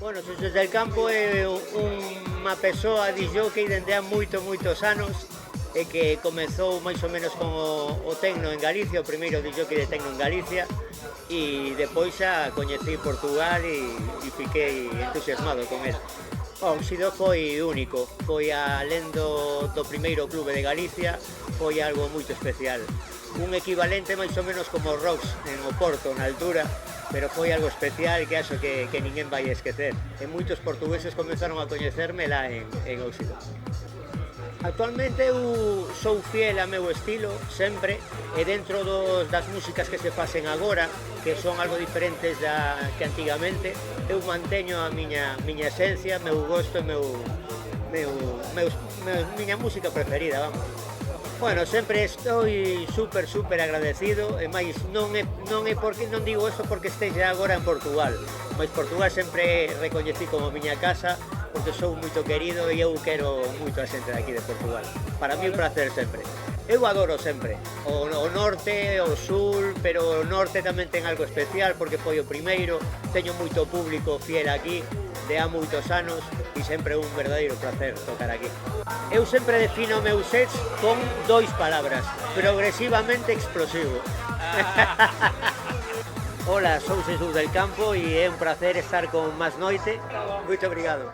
Bueno, Xosé del Campo é unha persoa de jockey dende hai moitos anos e que comezou máis ou menos con o tecno en Galicia, o primeiro de jockey de tecno en Galicia, e depois xa coñecí Portugal e fiquei entusiasmado con él. O Óxido foi único, foi alén do primeiro clube de Galicia, foi algo moito especial. Un equivalente máis ou menos como o Rocks en Oporto, na altura, pero foi algo especial que acho que ninguén vai esquecer. E moitos portugueses comenzaron a coñecerme lá en Óxido. Actualmente eu sou fiel a meu estilo, sempre, e dentro das músicas que se facen agora, que son algo diferentes que antigamente, eu manteño a miña esencia, meu gosto e miña música preferida, vamos. Bueno, sempre estou super agradecido, e máis non é porque non digo eso porque esteja agora en Portugal, mas Portugal sempre recoñecí como miña casa, porque sou moito querido e eu quero moito a xente de aquí de Portugal. Para mí é un placer sempre. Eu adoro sempre o norte, o sur, pero o norte tamén ten algo especial porque foi o primeiro, teño moito público fiel aquí de há moitos anos e sempre é un verdadeiro placer tocar aquí. Eu sempre defino meus sets con 2 palabras: progresivamente explosivo. Hola, sou Xesús del Campo e é un placer estar con Más Noite. Moito obrigado.